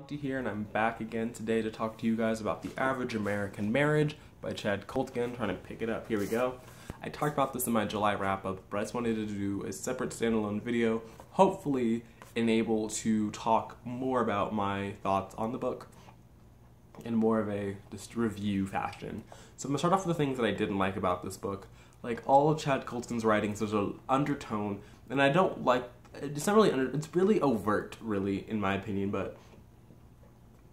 Monty here, and I'm back again today to talk to you guys about The Average American Marriage by Kultgen. Trying to pick it up. Here we go. I talked about this in my July wrap-up, but I just wanted to do a separate standalone video, hopefully able to talk more about my thoughts on the book in more of a just review fashion. So I'm going to start off with the things that I didn't like about this book. Like all of Kultgen's writings, there's an undertone, and I don't like. It's not really it's really overt, really, in my opinion, but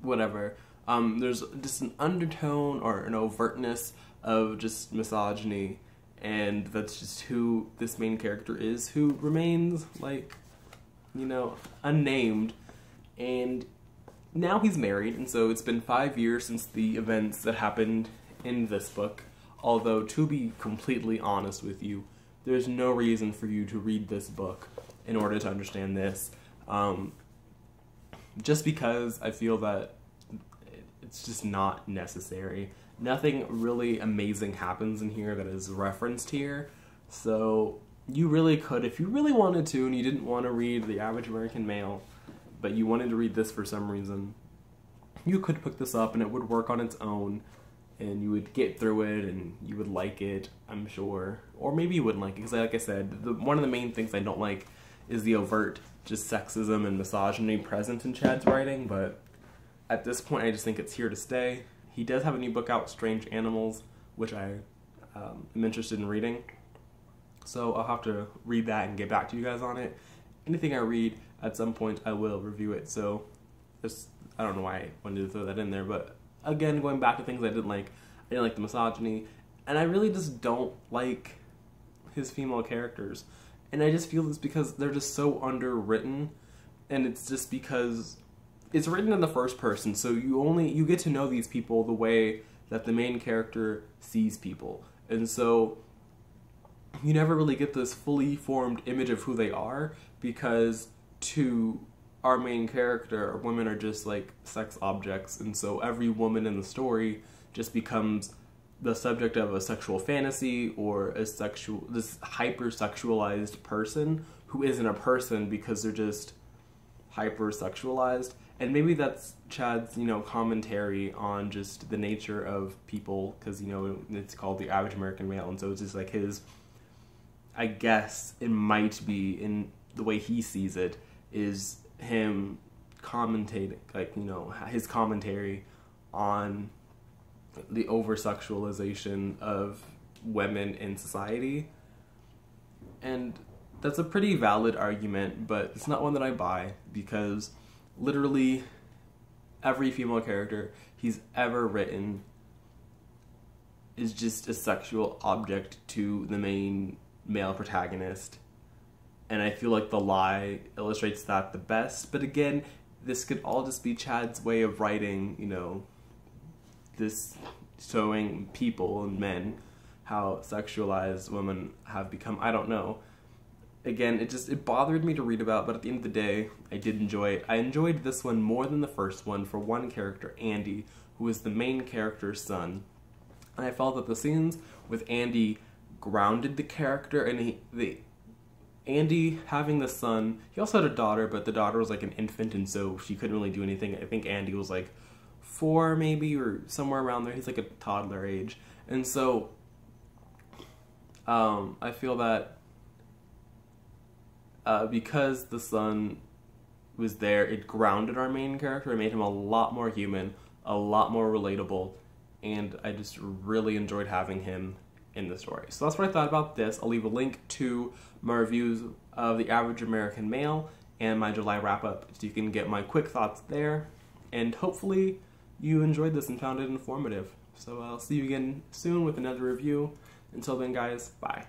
whatever. There's just an undertone or an overtness of just misogyny, and that's just who this main character is, who remains, like, you know, unnamed, and now he's married, and so it's been 5 years since the events that happened in this book, although, to be completely honest with you, there's no reason for you to read this book in order to understand this, just because I feel that it's just not necessary. Nothing really amazing happens in here that is referenced here, so you really could, if you really wanted to, and you didn't want to read The Average American Male, but you wanted to read this for some reason, you could pick this up and it would work on its own, and you would get through it, and you would like it, I'm sure. Or maybe you wouldn't like it, because like I said, one of the main things I don't like is the overt just sexism and misogyny present in Chad's writing, but at this point I just think it's here to stay. He does have a new book out, Strange Animals, which I am interested in reading, so I'll have to read that and get back to you guys on it. Anything I read, at some point I will review it, so I don't know why I wanted to throw that in there, but again, going back to things I didn't like the misogyny, and I really just don't like his female characters. And I just feel it's because they're just so underwritten, and it's just because it's written in the first person, so you get to know these people the way that the main character sees people. And so you never really get this fully formed image of who they are, because to our main character, women are just like sex objects, and so every woman in the story just becomes the subject of a sexual fantasy, or this hyper-sexualized person who isn't a person because they're just hyper-sexualized. And maybe that's Chad's, commentary on just the nature of people, because, it's called The Average American Male, and so it's just like his, I guess it might be, in the way he sees it, is him commentating, his commentary on the over-sexualization of women in society. And that's a pretty valid argument, but it's not one that I buy, because literally every female character he's ever written is just a sexual object to the main male protagonist. And I feel like The Lie illustrates that the best, but again, this could all just be Chad's way of writing, this showing people and men how sexualized women have become. I don't know. Again, it bothered me to read about, but at the end of the day, I did enjoy it. I enjoyed this one more than the first one for one character, Andy, who is the main character's son. And I felt that the scenes with Andy grounded the character, and Andy having the son, he also had a daughter, but the daughter was like an infant, and so she couldn't really do anything. I think Andy was like 4 maybe, or somewhere around there. He's like a toddler age. And so I feel that because the son was there, it grounded our main character. It made him a lot more human, a lot more relatable, and I just really enjoyed having him in the story. So that's what I thought about this. I'll leave a link to my reviews of The Average American Male and my July wrap-up, so you can get my quick thoughts there, and hopefully you enjoyed this and found it informative. So I'll see you again soon with another review. Until then, guys, bye.